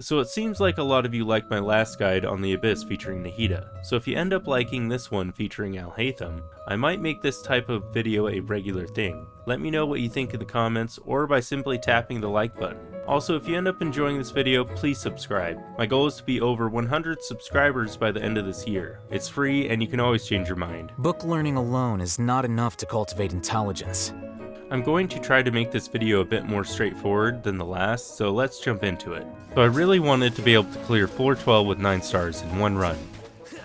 So it seems like a lot of you liked my last guide on the Abyss featuring Nahida, so if you end up liking this one featuring Alhaitham, I might make this type of video a regular thing. Let me know what you think in the comments, or by simply tapping the like button. Also, if you end up enjoying this video, please subscribe. My goal is to be over 100 subscribers by the end of this year. It's free, and you can always change your mind. Book learning alone is not enough to cultivate intelligence. I'm going to try to make this video a bit more straightforward than the last, so let's jump into it. So I really wanted to be able to clear floor 12 with 9 stars in one run.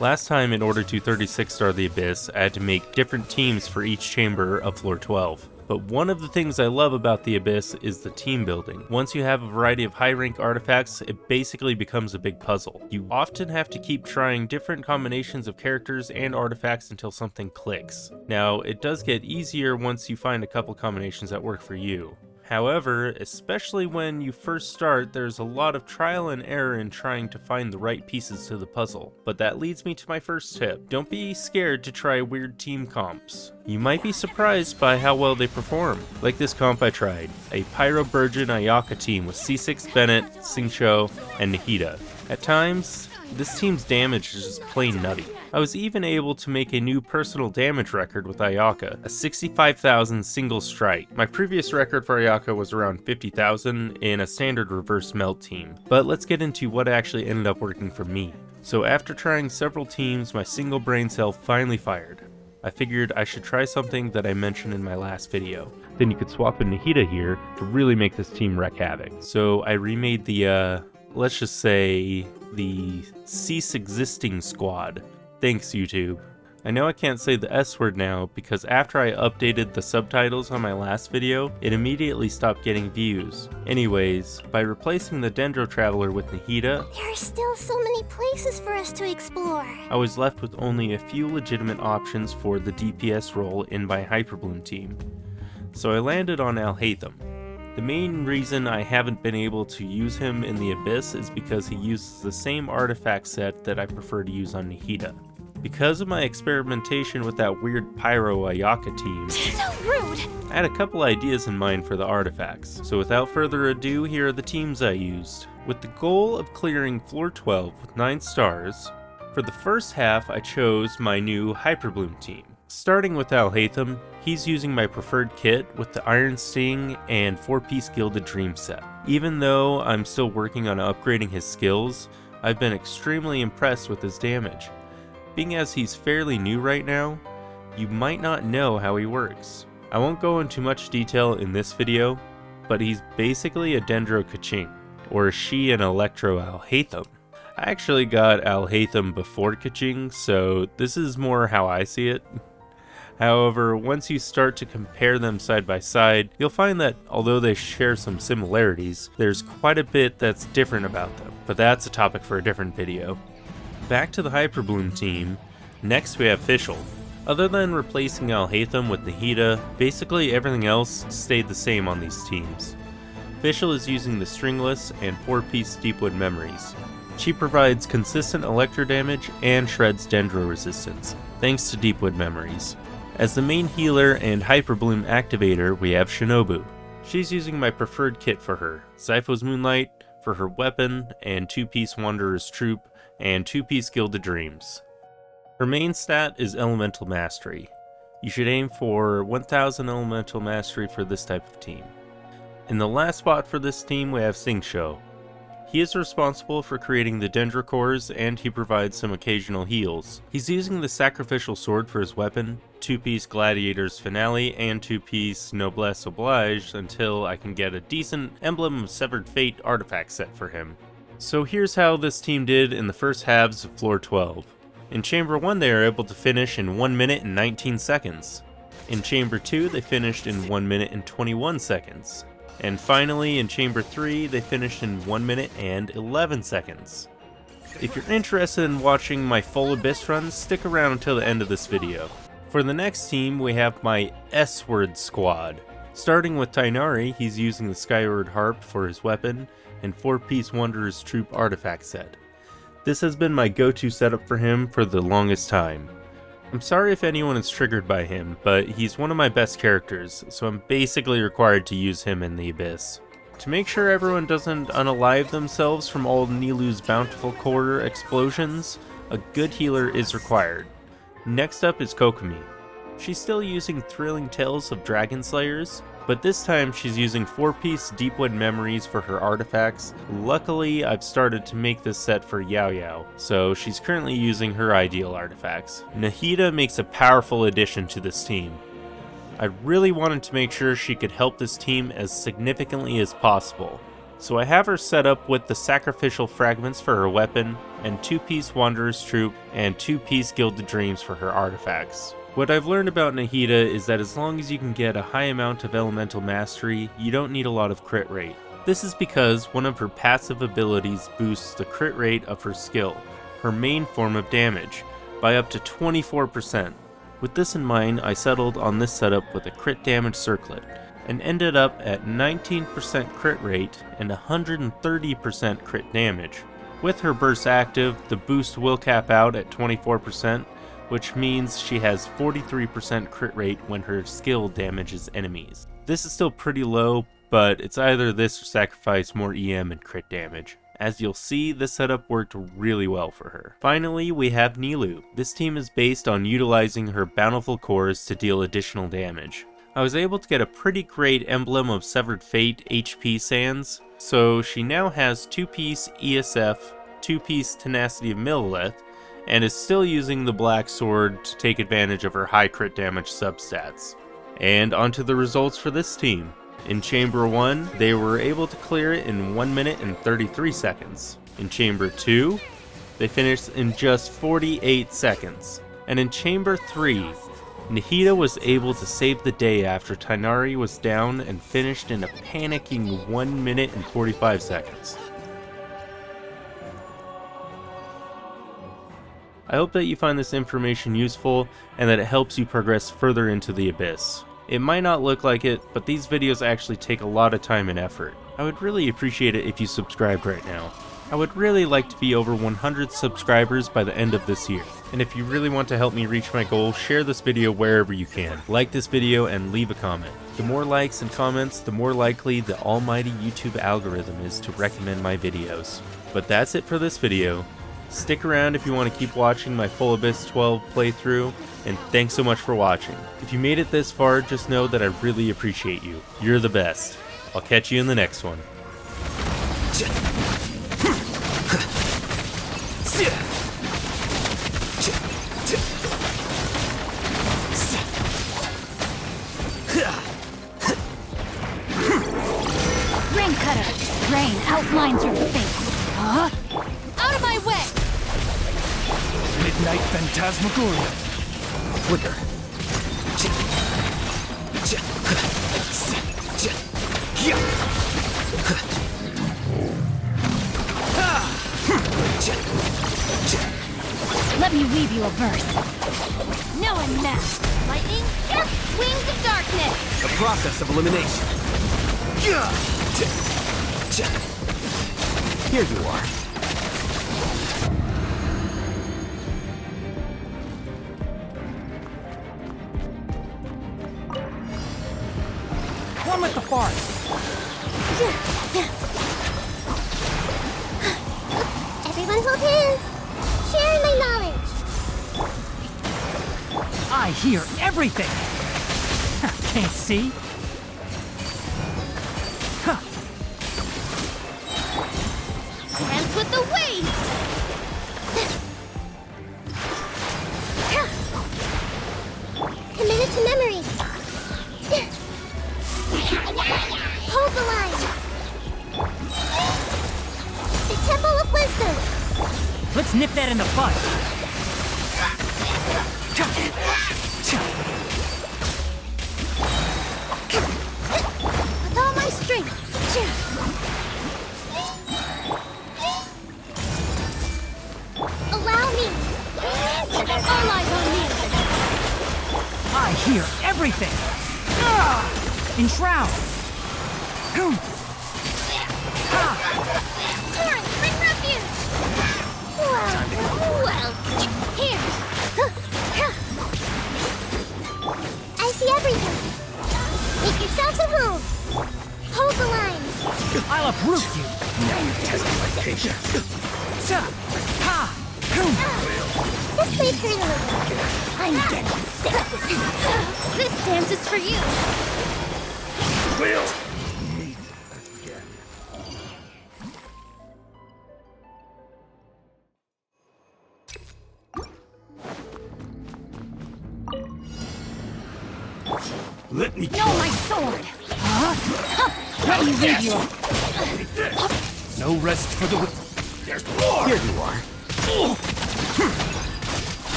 Last time, in order to 36 star the Abyss, I had to make different teams for each chamber of floor 12. But one of the things I love about the Abyss is the team building. Once you have a variety of high rank artifacts, it basically becomes a big puzzle. You often have to keep trying different combinations of characters and artifacts until something clicks. Now, it does get easier once you find a couple combinations that work for you. However, especially when you first start, there's a lot of trial and error in trying to find the right pieces to the puzzle. But that leads me to my first tip. Don't be scared to try weird team comps. You might be surprised by how well they perform. Like this comp I tried, a Pyro Burgeon Ayaka team with C6 Bennett, Xingqiu, and Nahida. At times, this team's damage is just plain nutty. I was even able to make a new personal damage record with Ayaka, a 65,000 single strike. My previous record for Ayaka was around 50,000 in a standard reverse melt team. But let's get into what actually ended up working for me. So after trying several teams, my single brain cell finally fired. I figured I should try something that I mentioned in my last video. Then you could swap in Nahida here to really make this team wreak havoc. So I remade the, let's just say, the cease existing squad. Thanks, YouTube. I know I can't say the S word now because after I updated the subtitles on my last video, it immediately stopped getting views. Anyways, by replacing the Dendro Traveler with Nahida, there are still so many places for us to explore. I was left with only a few legitimate options for the DPS role in my Hyperbloom team. So I landed on Alhaitham. The main reason I haven't been able to use him in the Abyss is because he uses the same artifact set that I prefer to use on Nahida. Because of my experimentation with that weird Pyro Ayaka team, so rude! I had a couple ideas in mind for the artifacts. So without further ado, here are the teams I used. With the goal of clearing floor 12 with 9 stars, for the first half I chose my new Hyperbloom team. Starting with Alhaitham, he's using my preferred kit with the Iron Sting and 4-piece Gilded Dream set. Even though I'm still working on upgrading his skills, I've been extremely impressed with his damage. Being as he's fairly new right now, you might not know how he works. I won't go into much detail in this video, but he's basically a Dendro Kaching, or she an Electro Alhaitham. I actually got Alhaitham before Kaching, so this is more how I see it. However, once you start to compare them side by side, you'll find that although they share some similarities, there's quite a bit that's different about them, but that's a topic for a different video. Back to the Hyperbloom team, next we have Fischl. Other than replacing Alhaitham with Nahida, basically everything else stayed the same on these teams. Fischl is using the Stringless and 4-piece Deepwood Memories. She provides consistent electro damage and shreds Dendro resistance, thanks to Deepwood Memories. As the main healer and Hyperbloom activator, we have Shinobu. She's using my preferred kit for her, Zypho's Moonlight for her weapon, and 2-piece Wanderer's Troop, and 2-piece Gilded Dreams. Her main stat is Elemental Mastery. You should aim for 1000 Elemental Mastery for this type of team. In the last spot for this team we have Xingqiu. He is responsible for creating the Dendro cores and he provides some occasional heals. He's using the Sacrificial Sword for his weapon, 2-piece Gladiator's Finale, and 2-piece Noblesse Oblige until I can get a decent Emblem of Severed Fate artifact set for him. So here's how this team did in the first halves of floor 12. In Chamber 1 they are able to finish in 1 minute and 19 seconds. In Chamber 2 they finished in 1 minute and 21 seconds. And finally in Chamber 3 they finished in 1 minute and 11 seconds. If you're interested in watching my full Abyss run, stick around until the end of this video. For the next team we have my S-word squad. Starting with Tighnari, he's using the Skyward Harp for his weapon, and 4-piece Wanderer's Troop artifact set. This has been my go-to setup for him for the longest time. I'm sorry if anyone is triggered by him, but he's one of my best characters, so I'm basically required to use him in the Abyss. To make sure everyone doesn't unalive themselves from all Nilu's bountiful quarter explosions, a good healer is required. Next up is Kokomi. She's still using Thrilling Tales of Dragon Slayers, but this time she's using 4-piece Deepwood Memories for her artifacts. Luckily, I've started to make this set for Yao Yao, so she's currently using her ideal artifacts. Nahida makes a powerful addition to this team. I really wanted to make sure she could help this team as significantly as possible, so I have her set up with the Sacrificial Fragments for her weapon, and 2-piece Wanderer's Troop, and 2-piece Gilded Dreams for her artifacts. What I've learned about Nahida is that as long as you can get a high amount of elemental mastery, you don't need a lot of crit rate. This is because one of her passive abilities boosts the crit rate of her skill, her main form of damage, by up to 24%. With this in mind, I settled on this setup with a crit damage circlet, and ended up at 19% crit rate and 130% crit damage. With her burst active, the boost will cap out at 24%, which means she has 43% crit rate when her skill damages enemies. This is still pretty low, but it's either this or sacrifice more EM and crit damage. As you'll see, this setup worked really well for her. Finally, we have Nilu. This team is based on utilizing her bountiful cores to deal additional damage. I was able to get a pretty great Emblem of Severed Fate HP Sands, so she now has 2-piece ESF, 2-piece Tenacity of Millilith, and is still using the Black Sword to take advantage of her high crit damage substats. And onto the results for this team. In Chamber 1, they were able to clear it in 1 minute and 33 seconds. In Chamber 2, they finished in just 48 seconds. And in Chamber 3, Nahida was able to save the day after Tighnari was down and finished in a panicking 1 minute and 45 seconds. I hope that you find this information useful and that it helps you progress further into the Abyss. It might not look like it, but these videos actually take a lot of time and effort. I would really appreciate it if you subscribed right now. I would really like to be over 100 subscribers by the end of this year. And if you really want to help me reach my goal, share this video wherever you can. Like this video and leave a comment. The more likes and comments, the more likely the almighty YouTube algorithm is to recommend my videos. But that's it for this video. Stick around if you want to keep watching my full Abyss 12 playthrough, and thanks so much for watching. If you made it this far, just know that I really appreciate you. You're the best. I'll catch you in the next one. Rain Cutter! Rain outlines your fate. Huh? Out of my way! Midnight Phantasmagoria. Flicker. Let me weave you a verse. No one mess. Lightning, wings of darkness. The process of elimination. Here you are. One with the forest. Everyone hold hands. Share my knowledge. I hear everything. Can't see. Dance with the waves. Committed to memory. Hold the line. The Temple of Wisdom. Let's nip that in the bud. With all my strength. Allow me. All eyes on me. I hear everything. Enshroud. Torrent, bring refuge. Well, here. I see everything. Make yourselves at home. Hold the line. This may hurt a little. I'm getting sick of this. This dance is for you. Let me No, my sword. Let me leave you. No rest for the... There's more! Here you are.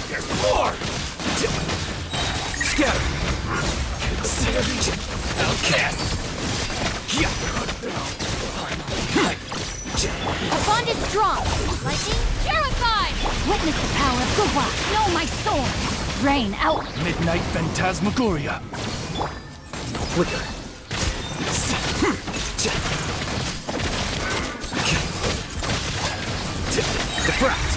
There's more! Scatter. Outcast! A bond is strong. Lightning, terrified. Witness the power of Gugwa. Know my sword. Rain out. Midnight Phantasmagoria. Flicker. Diffract.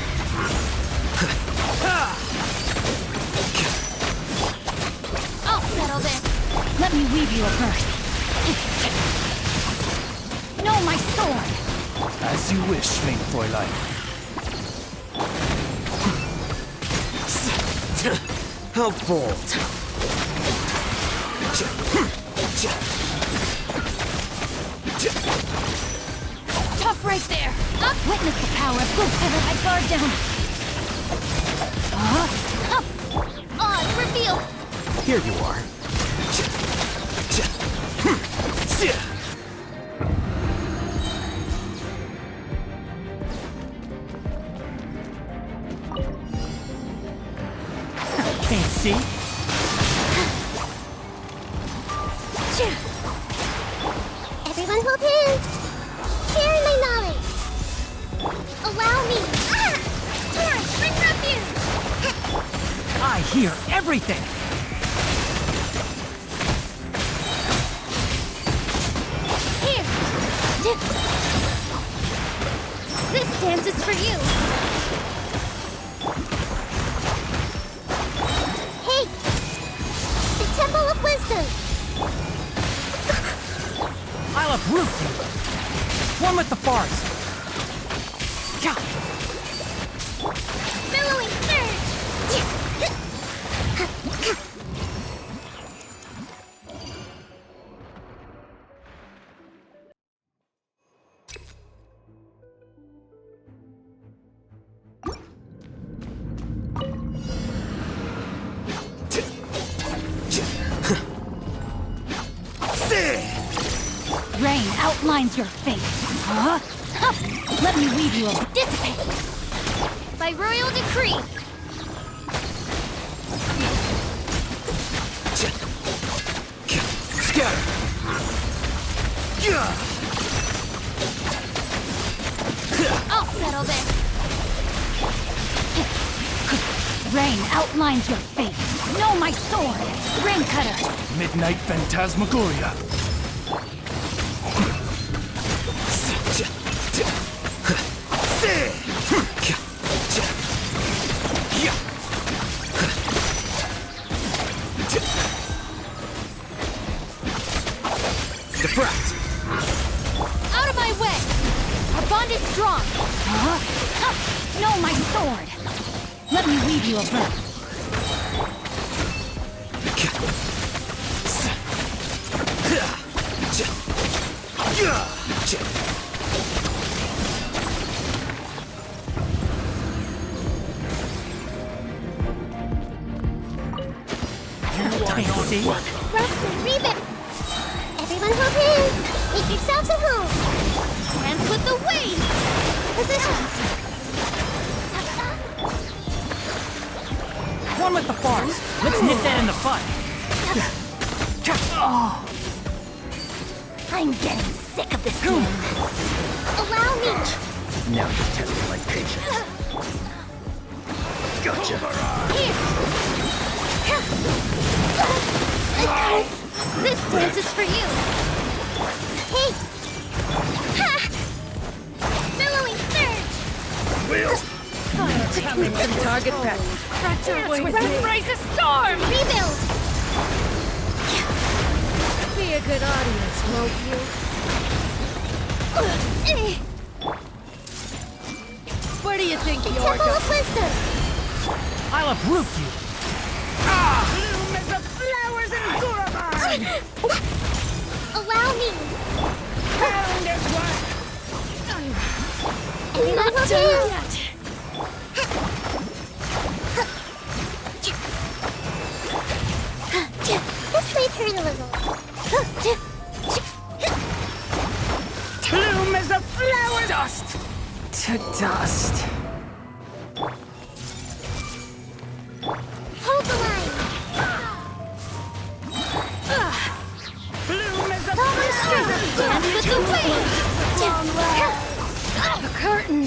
I'll settle this. Let me weave you a verse. Know my sword. As you wish, main Fräulein. How bold. Tough right there. Up. Witness the power of good. Ever my guard down. Odds revealed. Here you are. Can't see? Everyone hold hands. Share my knowledge. Allow me. Torrent, bring refuge. I hear everything! Here. This dance is for you. Hey. The Temple of Wisdom. I'll uproot you! One with the forest! Gah! Billowing surge. Rain outlines your fate. Huh? Let me weave you a dissipate. By royal decree. Scatter. I'll settle this. Rain outlines your fate. Know my sword. Rain cutter. Midnight Phantasmagoria. Diffract. Out of my way. Our bond is strong. Know my sword. Let me weave you a verse. Can't see? Rest and rebuild. Everyone hold hands. Make yourselves at home. Dance with the waves. Positions. One with the forest! Let's nip that in the bud! Oh, I'm getting sick of this game. Allow me. Now you're testing my patience. Gotcha. Here. This dance is for you. Hey. Ha! Billowing surge. Coming from target practice. Fracture with Raise a storm! rebuild. Be a good audience, won't you? Temple of Wisdom. I'll uproot you! Bloom as the flowers in Guravan! Allow me. Found as one! Everyone will do. This might hurt a little. Bloom as the flower dust to dust. Hold the line. Bloom as the Almost through. Dance with the wind. The curtain!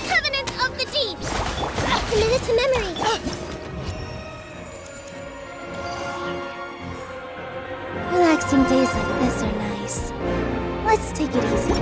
Covenant of the Deep. Committed to memory. Relaxing days like this are nice. Let's take it easy.